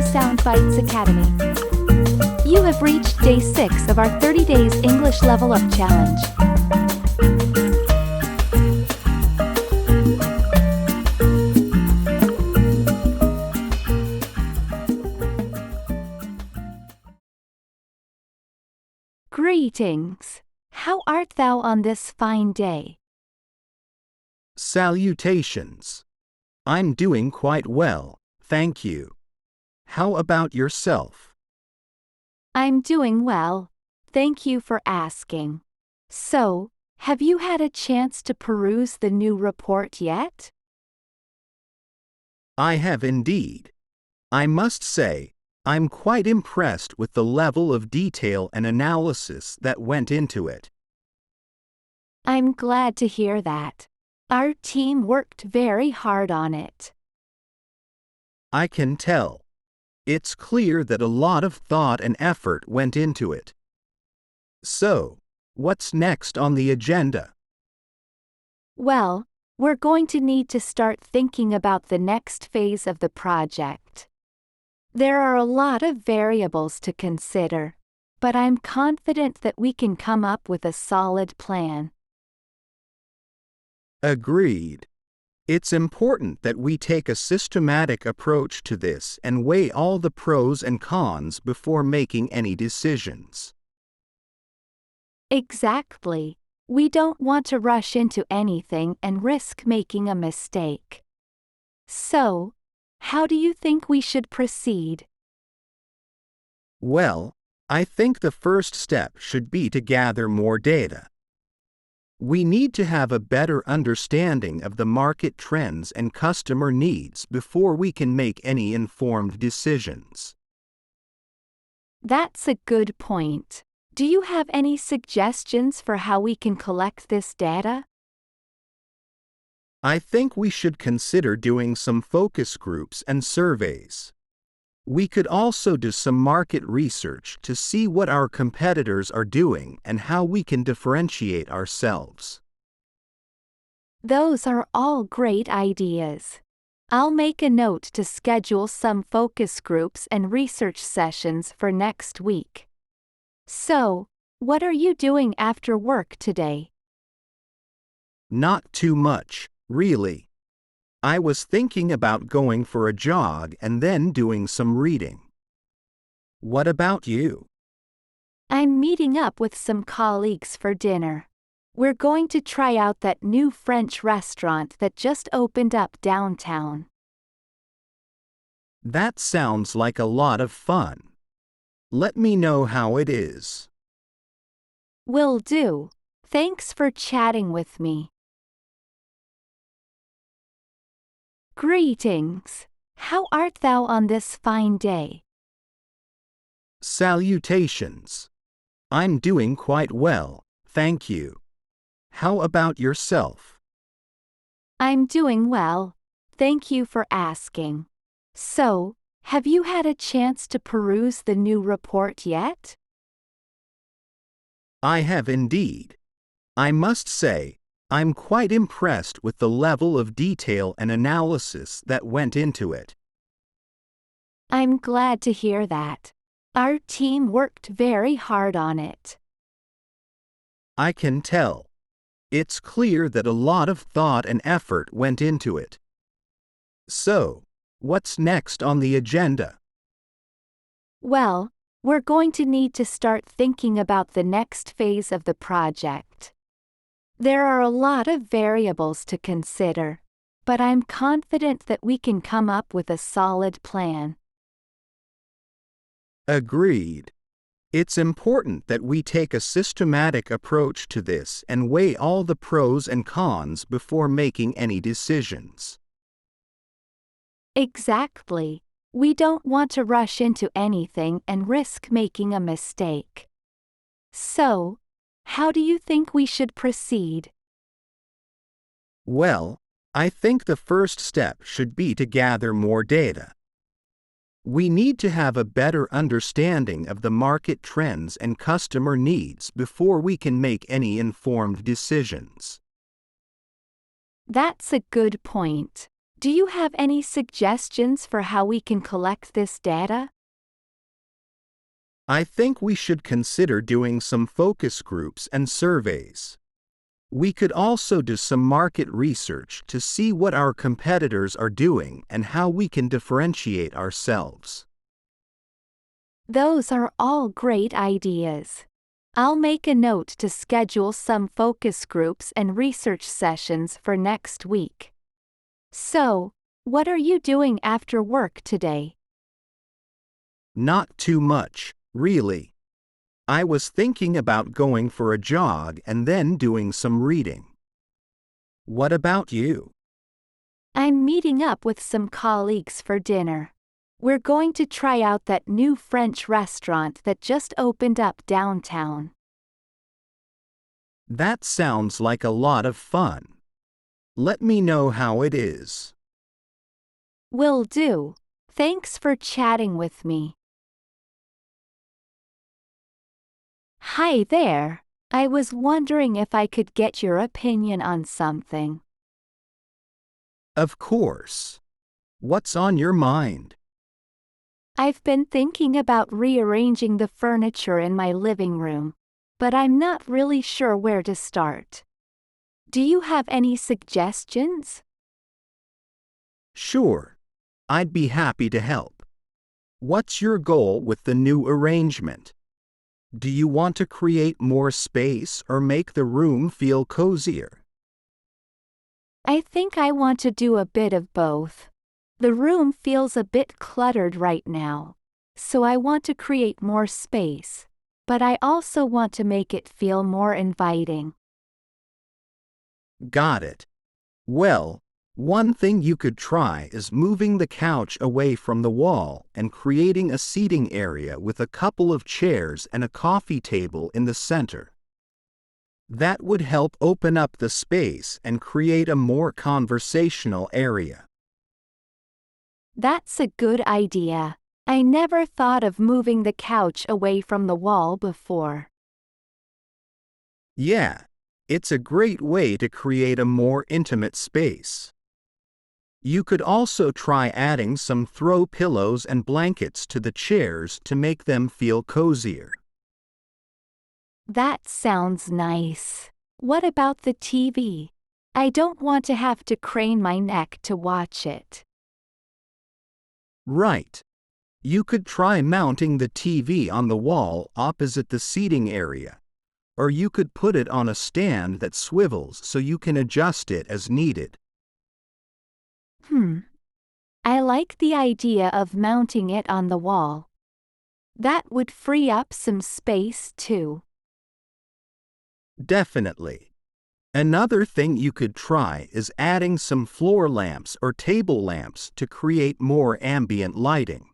to Soundbites Academy. You have reached day 6 of our 30 Days English Level Up Challenge. Greetings. How art thou on this fine day? Salutations. I'm doing quite well, thank you. How about yourself? I'm doing well. Thank you for asking. So, have you had a chance to peruse the new report yet? I have indeed. I must say, I'm quite impressed with the level of detail and analysis that went into it. I'm glad to hear that. Our team worked very hard on it. I can tell. It's clear that a lot of thought and effort went into it. So, what's next on the agenda? Well, we're going to need to start thinking about the next phase of the project. There are a lot of variables to consider, but I'm confident that we can come up with a solid plan. Agreed. It's important that we take a systematic approach to this and weigh all the pros and cons before making any decisions. Exactly. We don't want to rush into anything and risk making a mistake. So, how do you think we should proceed? Well, I think the first step should be to gather more data. We need to have a better understanding of the market trends and customer needs before we can make any informed decisions. That's a good point. Do you have any suggestions for how we can collect this data? I think we should consider doing some focus groups and surveys. We could also do some market research to see what our competitors are doing and how we can differentiate ourselves. Those are all great ideas. I'll make a note to schedule some focus groups and research sessions for next week. So, what are you doing after work today? Not too much, really. I was thinking about going for a jog and then doing some reading. What about you? I'm meeting up with some colleagues for dinner. We're going to try out that new French restaurant that just opened up downtown. That sounds like a lot of fun. Let me know how it is. Will do. Thanks for chatting with me. Greetings. How art thou on this fine day? Salutations. I'm doing quite well, thank you. How about yourself? I'm doing well. Thank you for asking. So, have you had a chance to peruse the new report yet? I have indeed. I must say, I'm quite impressed with the level of detail and analysis that went into it. I'm glad to hear that. Our team worked very hard on it. I can tell. It's clear that a lot of thought and effort went into it. So, what's next on the agenda? Well, we're going to need to start thinking about the next phase of the project. There are a lot of variables to consider, but I'm confident that we can come up with a solid plan. Agreed. It's important that we take a systematic approach to this and weigh all the pros and cons before making any decisions. Exactly. We don't want to rush into anything and risk making a mistake. So, how do you think we should proceed? Well, I think the first step should be to gather more data. We need to have a better understanding of the market trends and customer needs before we can make any informed decisions. That's a good point. Do you have any suggestions for how we can collect this data? I think we should consider doing some focus groups and surveys. We could also do some market research to see what our competitors are doing and how we can differentiate ourselves. Those are all great ideas. I'll make a note to schedule some focus groups and research sessions for next week. So, what are you doing after work today? Not too much, really. I was thinking about going for a jog and then doing some reading. What about you? I'm meeting up with some colleagues for dinner. We're going to try out that new French restaurant that just opened up downtown. That sounds like a lot of fun. Let me know how it is. Will do. Thanks for chatting with me. Hi there. I was wondering if I could get your opinion on something. Of course. What's on your mind? I've been thinking about rearranging the furniture in my living room, but I'm not really sure where to start. Do you have any suggestions? Sure. I'd be happy to help. What's your goal with the new arrangement? Do you want to create more space or make the room feel cozier? I think I want to do a bit of both. The room feels a bit cluttered right now, so I want to create more space, but I also want to make it feel more inviting. Got it. Well, one thing you could try is moving the couch away from the wall and creating a seating area with a couple of chairs and a coffee table in the center. That would help open up the space and create a more conversational area. That's a good idea. I never thought of moving the couch away from the wall before. Yeah, it's a great way to create a more intimate space. You could also try adding some throw pillows and blankets to the chairs to make them feel cozier. That sounds nice. What about the TV? I don't want to have to crane my neck to watch it. Right. You could try mounting the TV on the wall opposite the seating area, or you could put it on a stand that swivels so you can adjust it as needed. I like the idea of mounting it on the wall. That would free up some space too. Definitely. Another thing you could try is adding some floor lamps or table lamps to create more ambient lighting.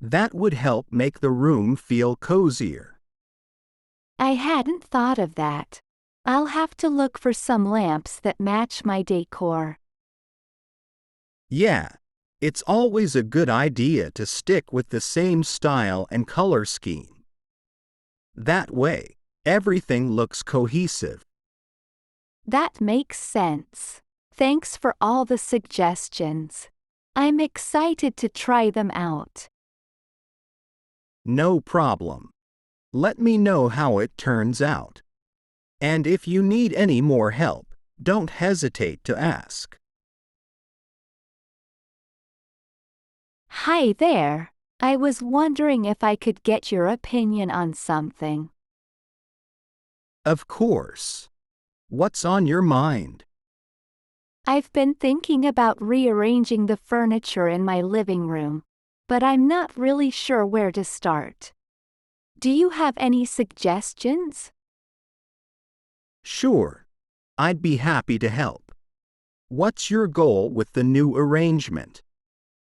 That would help make the room feel cozier. I hadn't thought of that. I'll have to look for some lamps that match my decor. Yeah, it's always a good idea to stick with the same style and color scheme. That way, everything looks cohesive. That makes sense. Thanks for all the suggestions. I'm excited to try them out. No problem. Let me know how it turns out. And if you need any more help, don't hesitate to ask. Hi there. I was wondering if I could get your opinion on something. Of course. What's on your mind? I've been thinking about rearranging the furniture in my living room, but I'm not really sure where to start. Do you have any suggestions? Sure. I'd be happy to help. What's your goal with the new arrangement?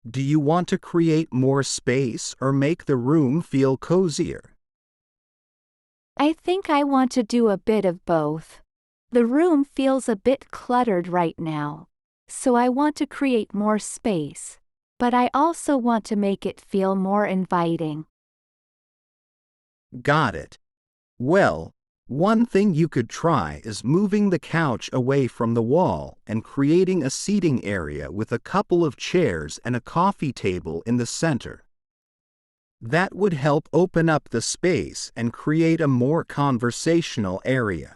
Do you want to create more space or make the room feel cozier? I think I want to do a bit of both. The room feels a bit cluttered right now, so I want to create more space, but I also want to make it feel more inviting. Got it. Well, One thing you could try is moving the couch away from the wall and creating a seating area with a couple of chairs and a coffee table in the center. That would help open up the space and create a more conversational area.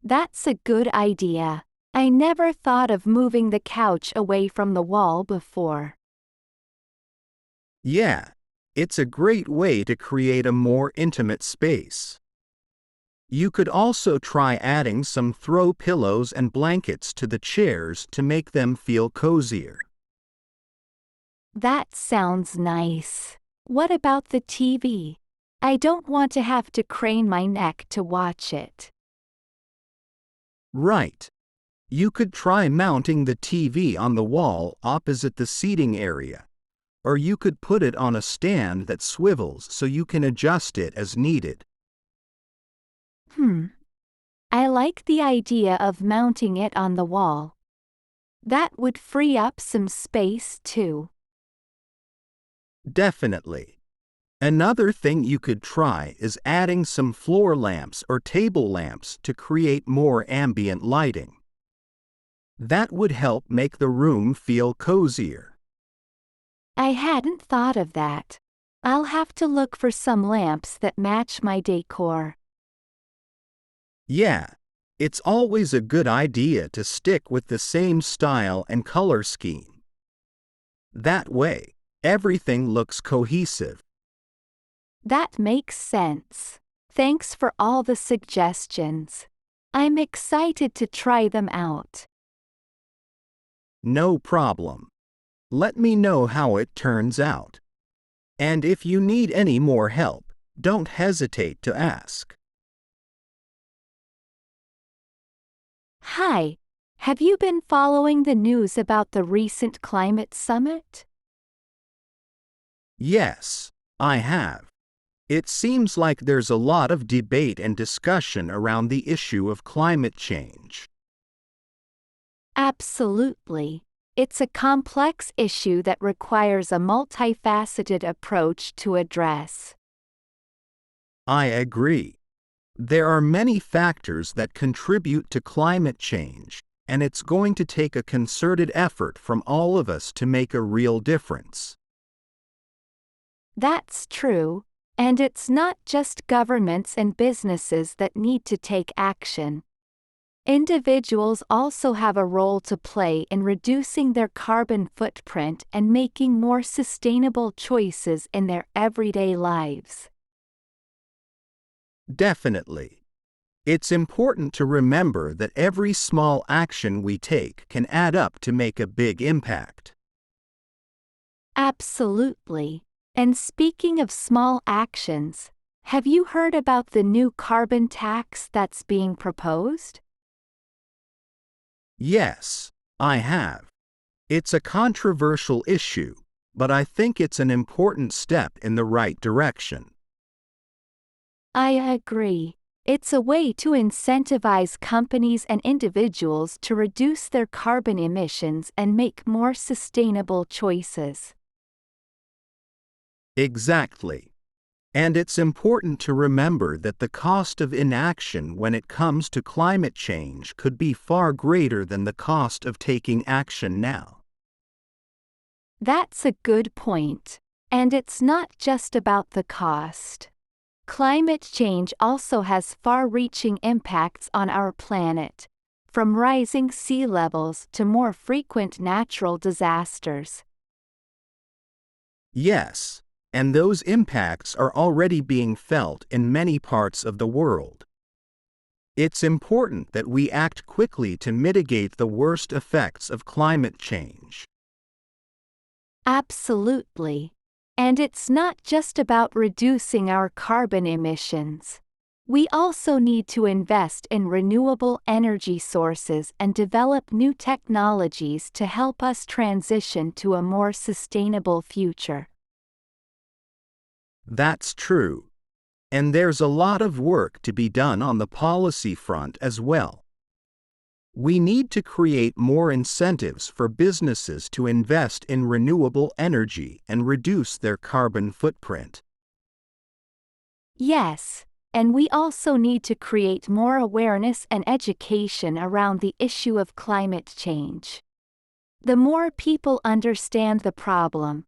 That's a good idea. I never thought of moving the couch away from the wall before. Yeah, it's a great way to create a more intimate space. You could also try adding some throw pillows and blankets to the chairs to make them feel cozier. That sounds nice. What about the TV? I don't want to have to crane my neck to watch it. Right. You could try mounting the TV on the wall opposite the seating area, or you could put it on a stand that swivels so you can adjust it as needed. I like the idea of mounting it on the wall. That would free up some space too. Definitely. Another thing you could try is adding some floor lamps or table lamps to create more ambient lighting. That would help make the room feel cozier. I hadn't thought of that. I'll have to look for some lamps that match my decor. Yeah, it's always a good idea to stick with the same style and color scheme. That way, everything looks cohesive. That makes sense. Thanks for all the suggestions. I'm excited to try them out. No problem. Let me know how it turns out. And if you need any more help, don't hesitate to ask. Hi, have you been following the news about the recent climate summit? Yes, I have. It seems like there's a lot of debate and discussion around the issue of climate change. Absolutely. It's a complex issue that requires a multifaceted approach to address. I agree. There are many factors that contribute to climate change, and it's going to take a concerted effort from all of us to make a real difference. That's true, and it's not just governments and businesses that need to take action. Individuals also have a role to play in reducing their carbon footprint and making more sustainable choices in their everyday lives. Definitely. It's important to remember that every small action we take can add up to make a big impact. Absolutely. And speaking of small actions, have you heard about the new carbon tax that's being proposed? Yes, I have. It's a controversial issue, but I think it's an important step in the right direction. I agree. It's a way to incentivize companies and individuals to reduce their carbon emissions and make more sustainable choices. Exactly. And it's important to remember that the cost of inaction when it comes to climate change could be far greater than the cost of taking action now. That's a good point. And it's not just about the cost. Climate change also has far-reaching impacts on our planet, from rising sea levels to more frequent natural disasters. Yes, and those impacts are already being felt in many parts of the world. It's important that we act quickly to mitigate the worst effects of climate change. Absolutely. And it's not just about reducing our carbon emissions. We also need to invest in renewable energy sources and develop new technologies to help us transition to a more sustainable future. That's true. And there's a lot of work to be done on the policy front as well. We need to create more incentives for businesses to invest in renewable energy and reduce their carbon footprint. Yes, and we also need to create more awareness and education around the issue of climate change. The more people understand the problem,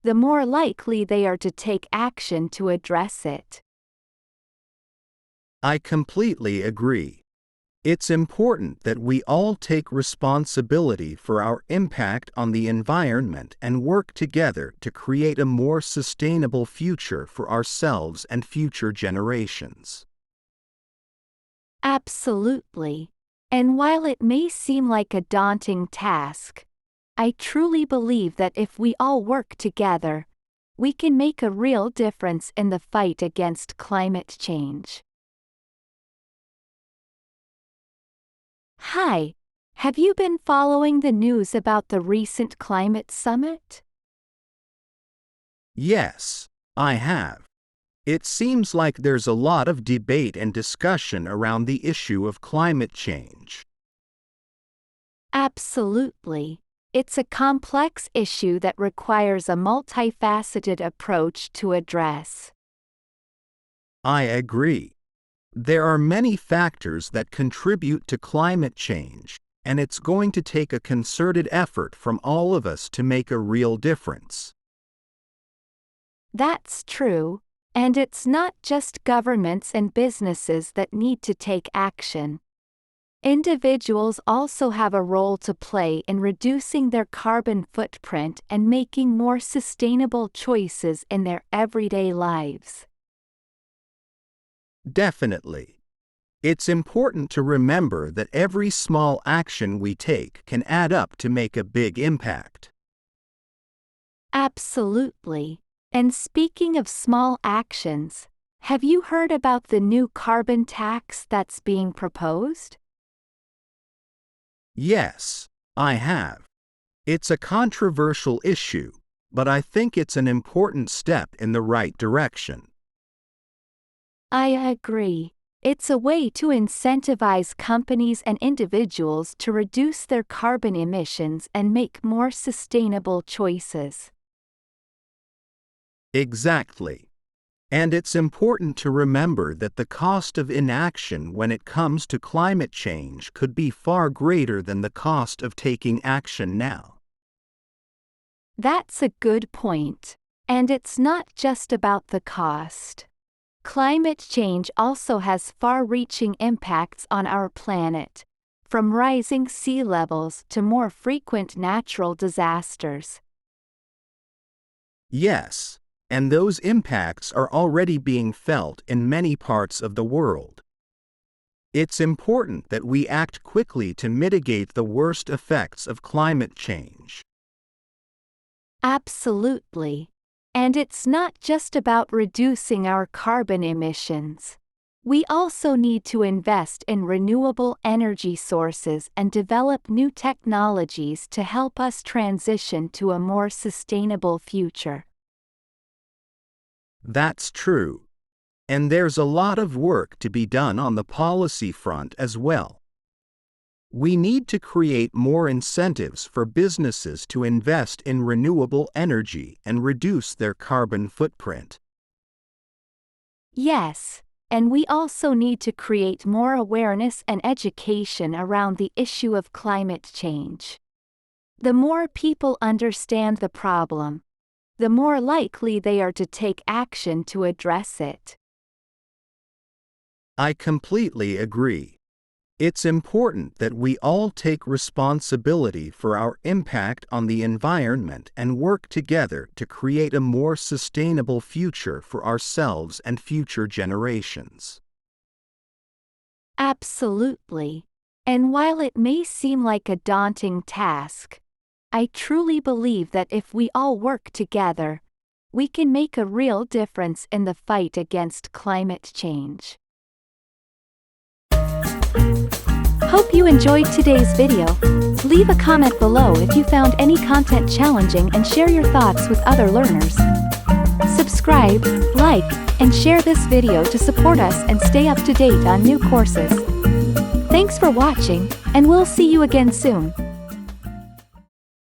the more likely they are to take action to address it. I completely agree. It's important that we all take responsibility for our impact on the environment and work together to create a more sustainable future for ourselves and future generations. Absolutely. And while it may seem like a daunting task, I truly believe that if we all work together, we can make a real difference in the fight against climate change. Hi, have you been following the news about the recent climate summit? Yes, I have. It seems like there's a lot of debate and discussion around the issue of climate change. Absolutely. It's a complex issue that requires a multifaceted approach to address. I agree. There are many factors that contribute to climate change, and it's going to take a concerted effort from all of us to make a real difference. That's true, and it's not just governments and businesses that need to take action. Individuals also have a role to play in reducing their carbon footprint and making more sustainable choices in their everyday lives. Definitely. It's important to remember that every small action we take can add up to make a big impact. Absolutely. And speaking of small actions, have you heard about the new carbon tax that's being proposed? Yes, I have. It's a controversial issue, but I think it's an important step in the right direction. I agree. It's a way to incentivize companies and individuals to reduce their carbon emissions and make more sustainable choices. Exactly. And it's important to remember that the cost of inaction when it comes to climate change could be far greater than the cost of taking action now. That's a good point. And it's not just about the cost. Climate change also has far-reaching impacts on our planet, from rising sea levels to more frequent natural disasters. Yes, and those impacts are already being felt in many parts of the world. It's important that we act quickly to mitigate the worst effects of climate change. Absolutely. And it's not just about reducing our carbon emissions. We also need to invest in renewable energy sources and develop new technologies to help us transition to a more sustainable future. That's true. And there's a lot of work to be done on the policy front as well. We need to create more incentives for businesses to invest in renewable energy and reduce their carbon footprint. Yes, and we also need to create more awareness and education around the issue of climate change. The more people understand the problem, the more likely they are to take action to address it. I completely agree. It's important that we all take responsibility for our impact on the environment and work together to create a more sustainable future for ourselves and future generations. Absolutely. And while it may seem like a daunting task, I truly believe that if we all work together, we can make a real difference in the fight against climate change. Hope you enjoyed today's video. Leave a comment below if you found any content challenging and share your thoughts with other learners. Subscribe, like, and share this video to support us and stay up to date on new courses. Thanks for watching, and we'll see you again soon.